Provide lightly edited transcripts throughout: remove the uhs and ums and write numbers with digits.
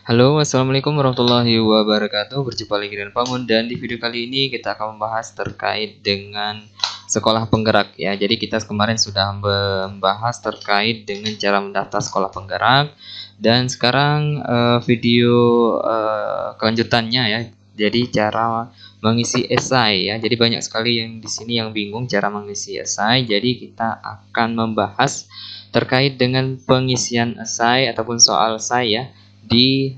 Halo, assalamualaikum warahmatullahi wabarakatuh. Berjumpa lagi dengan Pamun, dan di video kali ini kita akan membahas terkait dengan sekolah penggerak ya. Jadi kita kemarin sudah membahas terkait dengan cara mendaftar sekolah penggerak, dan sekarang video kelanjutannya ya. Jadi cara mengisi esai ya. Jadi banyak sekali yang di sini yang bingung cara mengisi esai. Jadi kita akan membahas terkait dengan pengisian esai ataupun soal esai ya di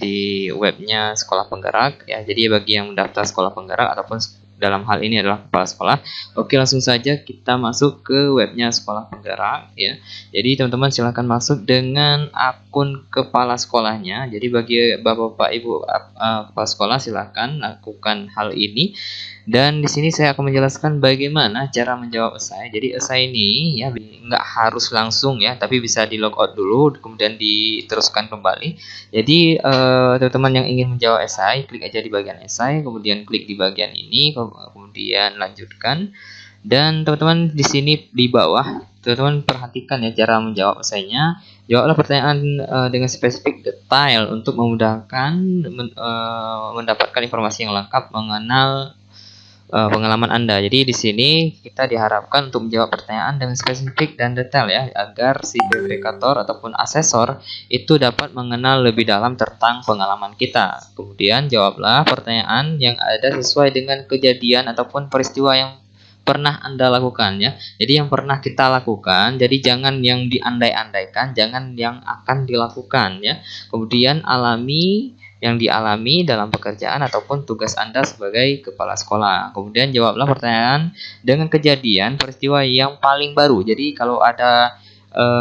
di webnya sekolah penggerak ya. Jadi bagi yang mendaftar sekolah penggerak ataupun dalam hal ini adalah kepala sekolah, oke, langsung saja kita masuk ke webnya sekolah penggerak ya. Jadi teman-teman silahkan masuk dengan akun kepala sekolahnya. Jadi bagi bapak-bapak ibu kepala sekolah silahkan lakukan hal ini. Dan di sini saya akan menjelaskan bagaimana cara menjawab esai. Jadi esai ini ya nggak harus langsung ya, tapi bisa di logout dulu, kemudian diteruskan kembali. Jadi teman-teman yang ingin menjawab esai, klik aja di bagian esai, kemudian klik di bagian ini, kemudian lanjutkan. Dan teman-teman di sini di bawah, teman-teman perhatikan ya cara menjawab esainya. Jawablah pertanyaan dengan spesifik detail untuk memudahkan mendapatkan informasi yang lengkap mengenal pengalaman Anda. Jadi di sini kita diharapkan untuk menjawab pertanyaan dengan spesifik dan detail ya, agar si verifikator ataupun asesor itu dapat mengenal lebih dalam tentang pengalaman kita. Kemudian jawablah pertanyaan yang ada sesuai dengan kejadian ataupun peristiwa yang pernah Anda lakukan ya. Jadi yang pernah kita lakukan, jadi jangan yang diandai-andaikan, jangan yang akan dilakukan ya. Kemudian alami yang dialami dalam pekerjaan ataupun tugas Anda sebagai kepala sekolah. Kemudian jawablah pertanyaan dengan kejadian peristiwa yang paling baru. Jadi kalau ada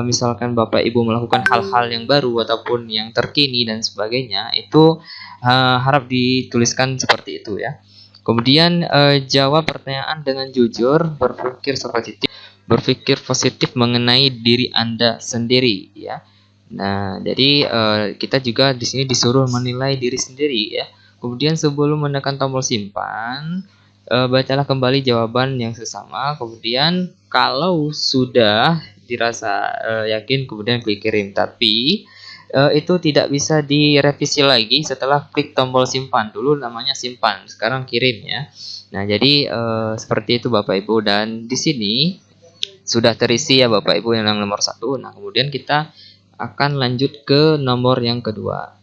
misalkan Bapak Ibu melakukan hal-hal yang baru ataupun yang terkini dan sebagainya, itu harap dituliskan seperti itu ya. Kemudian jawab pertanyaan dengan jujur, berpikir positif mengenai diri Anda sendiri ya. Nah, jadi kita juga di sini disuruh menilai diri sendiri ya. Kemudian sebelum menekan tombol simpan, bacalah kembali jawaban yang sesama. Kemudian kalau sudah dirasa yakin, kemudian klik kirim. Tapi itu tidak bisa direvisi lagi setelah klik tombol simpan. Dulu namanya simpan, sekarang kirim ya. Nah, jadi seperti itu Bapak Ibu, dan di sini sudah terisi ya Bapak Ibu yang nomor 1. Nah, kemudian kita akan lanjut ke nomor yang kedua.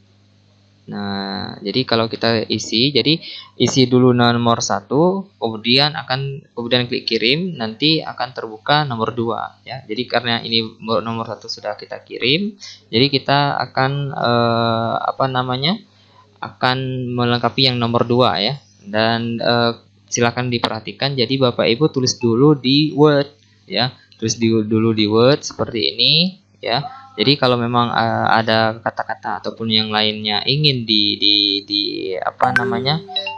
Nah, jadi kalau kita isi dulu nomor 1, kemudian klik kirim, nanti akan terbuka nomor 2 ya. Jadi karena ini nomor 1 sudah kita kirim, jadi kita akan akan melengkapi yang nomor 2 ya. Dan silakan diperhatikan, jadi Bapak Ibu tulis dulu di Word ya. Tulis dulu di Word seperti ini ya. Jadi kalau memang ada kata-kata ataupun yang lainnya ingin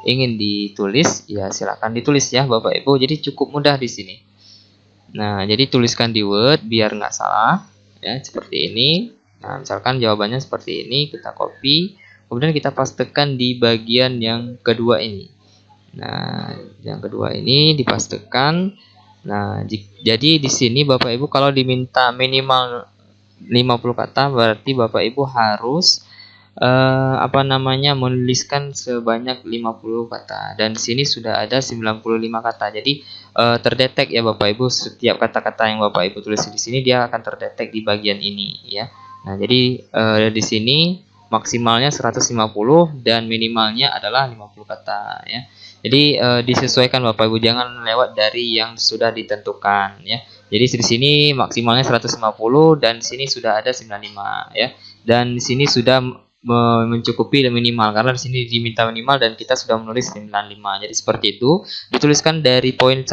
ingin ditulis ya, silakan ditulis ya Bapak Ibu. Jadi cukup mudah di sini. Nah, jadi tuliskan di Word biar nggak salah ya, seperti ini. Nah, misalkan jawabannya seperti ini, kita copy, kemudian kita pastekan di bagian yang kedua ini. Nah, yang kedua ini dipastekan. Nah, jadi di sini Bapak Ibu kalau diminta minimal 50 kata, berarti Bapak Ibu harus menuliskan sebanyak 50 kata. Dan di sini sudah ada 95 kata. Jadi terdetek ya Bapak Ibu, setiap kata-kata yang Bapak Ibu tulis di sini dia akan terdetek di bagian ini ya. Nah, jadi di sini maksimalnya 150 dan minimalnya adalah 50 kata ya. Jadi disesuaikan Bapak Ibu, jangan lewat dari yang sudah ditentukan ya. Jadi di sini maksimalnya 150 dan di sini sudah ada 95 ya. Dan di sini sudah mencukupi minimal, karena di sini diminta minimal dan kita sudah menulis 95. Jadi seperti itu. Dituliskan dari poin 1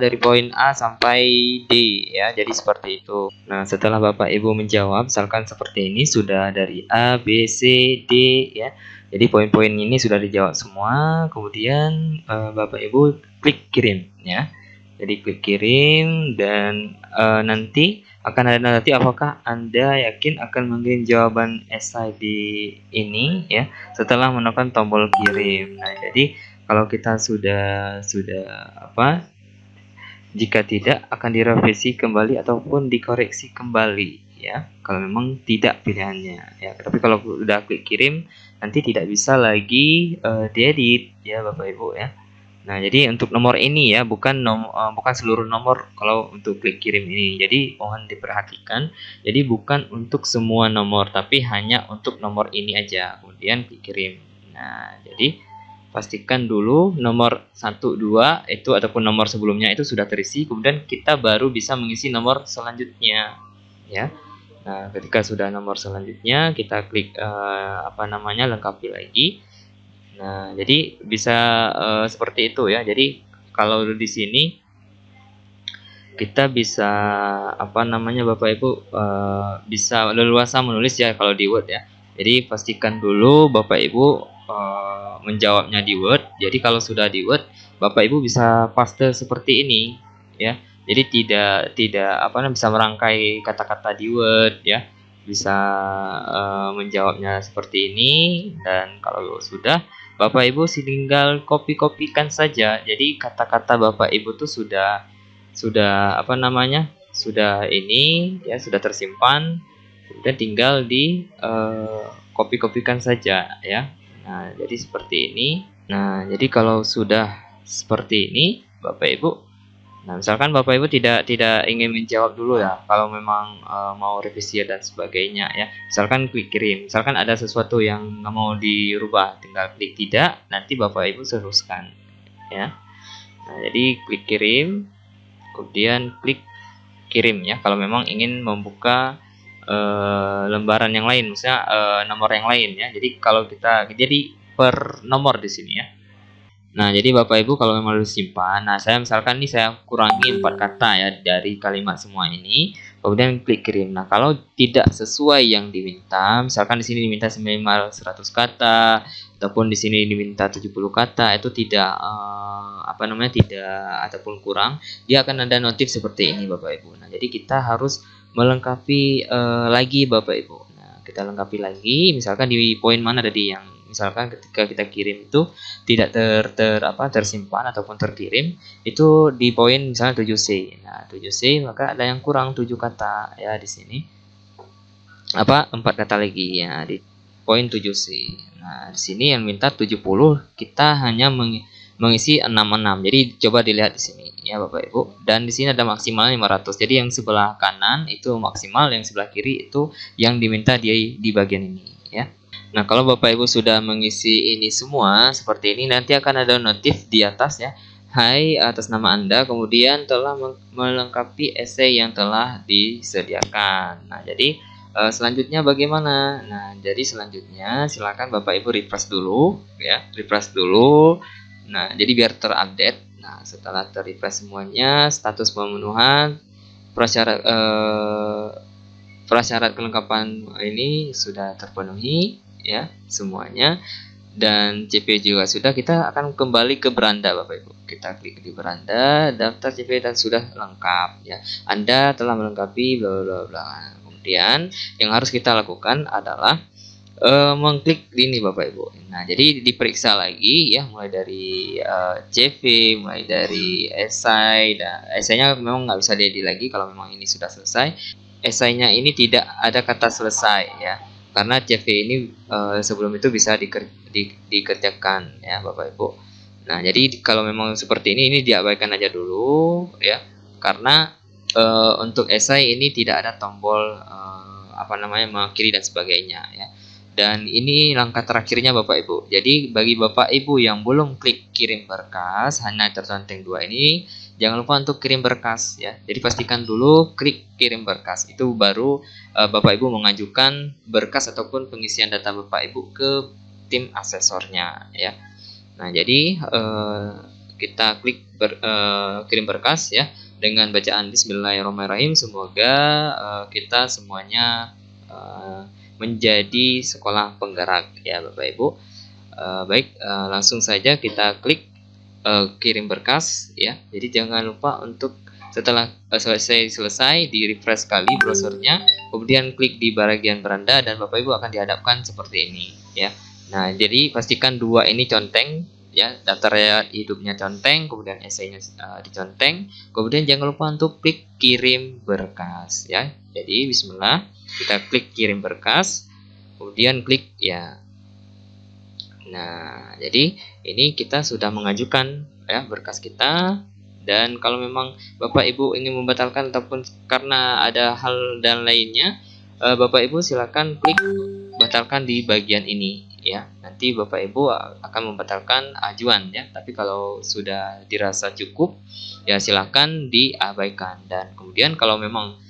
dari poin A sampai D ya. Jadi seperti itu. Nah, setelah Bapak Ibu menjawab misalkan seperti ini, sudah dari A, B, C, D ya. Jadi poin-poin ini sudah dijawab semua. Kemudian Bapak Ibu klik kirim ya. Jadi klik kirim, dan nanti akan ada nanti apakah Anda yakin akan mengirim jawaban esai di ini ya, setelah menekan tombol kirim. Nah, jadi kalau kita sudah jika tidak akan direvisi kembali ataupun dikoreksi kembali ya, kalau memang tidak pilihannya ya. Tapi kalau udah klik kirim nanti tidak bisa lagi diedit ya Bapak Ibu ya. Nah, jadi untuk nomor ini ya, bukan seluruh nomor kalau untuk klik kirim ini. Jadi mohon diperhatikan. Jadi bukan untuk semua nomor, tapi hanya untuk nomor ini aja. Kemudian klik kirim. Nah, jadi pastikan dulu nomor 1, 2 itu ataupun nomor sebelumnya itu sudah terisi, kemudian kita baru bisa mengisi nomor selanjutnya ya. Nah, ketika sudah nomor selanjutnya kita klik lengkapi lagi. Nah, jadi bisa seperti itu ya. Jadi kalau di sini kita bisa Bapak Ibu bisa leluasa menulis ya kalau di Word ya. Jadi pastikan dulu Bapak Ibu menjawabnya di Word. Jadi kalau sudah di Word, Bapak Ibu bisa paste seperti ini ya. Jadi tidak bisa merangkai kata-kata di Word ya. Bisa menjawabnya seperti ini, dan kalau sudah Bapak Ibu tinggal copy-copykan saja. Jadi kata-kata Bapak Ibu tuh sudah sudah tersimpan, kemudian tinggal di copy-copykan saja ya. Nah, jadi seperti ini. Nah, jadi kalau sudah seperti ini Bapak Ibu, nah misalkan Bapak Ibu tidak ingin menjawab dulu ya, kalau memang mau revisi dan sebagainya ya, misalkan klik kirim, misalkan ada sesuatu yang nggak mau dirubah, tinggal klik tidak, nanti Bapak Ibu teruskan ya. Nah, jadi klik kirim, kemudian klik kirim ya, kalau memang ingin membuka lembaran yang lain, misalnya nomor yang lain ya. Jadi kalau kita jadi per nomor di sini ya. Nah, jadi Bapak Ibu kalau memang harus simpan, nah saya misalkan nih saya kurangi 4 kata ya dari kalimat semua ini, kemudian klik kirim. Nah, kalau tidak sesuai yang diminta, misalkan di sini diminta minimal 100 kata ataupun di sini diminta 70 kata, itu tidak tidak ataupun kurang, dia akan ada notif seperti ini Bapak Ibu. Nah, jadi kita harus melengkapi lagi Bapak Ibu. Nah, kita lengkapi lagi, misalkan di poin mana tadi yang misalkan ketika kita kirim itu tidak tersimpan ataupun terkirim, itu di poin misalnya 7C. Nah, 7C maka ada yang kurang 7 kata ya di sini. 4 kata lagi ya di poin 7C. Nah, di sini yang minta 70, kita hanya mengisi 66. Jadi coba dilihat di sini ya Bapak Ibu. Dan di sini ada maksimal 500. Jadi yang sebelah kanan itu maksimal, yang sebelah kiri itu yang diminta di bagian ini ya. Nah, kalau Bapak Ibu sudah mengisi ini semua seperti ini, nanti akan ada notif di atas ya. Hai, atas nama Anda kemudian telah melengkapi esai yang telah disediakan. Nah, jadi selanjutnya bagaimana? Nah, jadi selanjutnya silakan Bapak Ibu refresh dulu ya, refresh dulu. Nah, jadi biar terupdate. Nah, setelah terrefresh semuanya, status pemenuhan prasyarat kelengkapan ini sudah terpenuhi ya semuanya, dan CP juga sudah. Kita akan kembali ke beranda Bapak Ibu. Kita klik di beranda, daftar CP dan sudah lengkap ya. Anda telah melengkapi bla bla bla. Kemudian yang harus kita lakukan adalah mengklik ini Bapak Ibu. Nah, jadi diperiksa lagi ya, mulai dari CV, mulai dari esai. Dan esainya memang nggak bisa diedit lagi kalau memang ini sudah selesai. Esainya ini tidak ada kata selesai ya, karena CV ini sebelum itu bisa dikerjakan ya Bapak Ibu. Nah, jadi kalau memang seperti ini diabaikan aja dulu ya, karena untuk esai ini tidak ada tombol mengakhiri dan sebagainya ya. Dan ini langkah terakhirnya Bapak Ibu. Jadi bagi Bapak Ibu yang belum klik kirim berkas, hanya terconteng 2 ini, jangan lupa untuk kirim berkas ya. Jadi pastikan dulu klik kirim berkas. Itu baru Bapak Ibu mengajukan berkas ataupun pengisian data Bapak Ibu ke tim asesornya ya. Nah, jadi kita klik kirim berkas ya dengan bacaan Bismillahirrahmanirrahim. Semoga kita semuanya menjadi sekolah penggerak ya Bapak Ibu. Baik, langsung saja kita klik kirim berkas ya. Jadi jangan lupa untuk setelah selesai di refresh kali browsernya, kemudian klik di bagian beranda dan Bapak Ibu akan dihadapkan seperti ini ya. Nah, jadi pastikan 2 ini conteng ya, daftar riwayat hidupnya conteng, kemudian esainya diconteng, kemudian jangan lupa untuk klik kirim berkas ya. Jadi bismillah, kita klik kirim berkas, kemudian klik ya. Nah, jadi ini kita sudah mengajukan ya berkas kita. Dan kalau memang Bapak Ibu ingin membatalkan ataupun karena ada hal dan lainnya, Bapak Ibu silakan klik batalkan di bagian ini ya. Nanti Bapak Ibu akan membatalkan ajuan ya. Tapi kalau sudah dirasa cukup ya silakan diabaikan. Dan kemudian kalau memang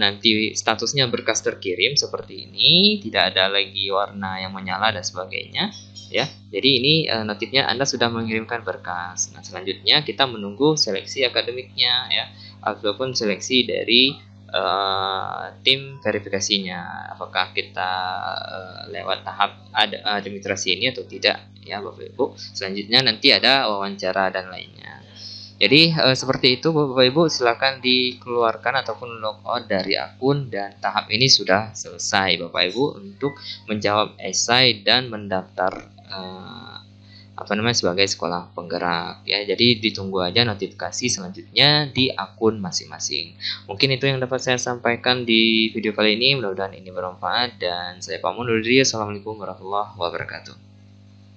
nanti statusnya berkas terkirim seperti ini, tidak ada lagi warna yang menyala dan sebagainya ya. Jadi ini notifnya Anda sudah mengirimkan berkas. Nah, selanjutnya kita menunggu seleksi akademiknya ya, ataupun seleksi dari tim verifikasinya. Apakah kita lewat tahap administrasi ini atau tidak ya Bapak Ibu. Selanjutnya nanti ada wawancara dan lainnya. Jadi seperti itu Bapak Ibu, silakan dikeluarkan ataupun logout dari akun dan tahap ini sudah selesai Bapak Ibu untuk menjawab esai dan mendaftar sebagai sekolah penggerak ya. Jadi ditunggu aja notifikasi selanjutnya di akun masing-masing. Mungkin itu yang dapat saya sampaikan di video kali ini. Mudah-mudahan ini bermanfaat dan saya pamit undur diri. Assalamualaikum warahmatullahi wabarakatuh.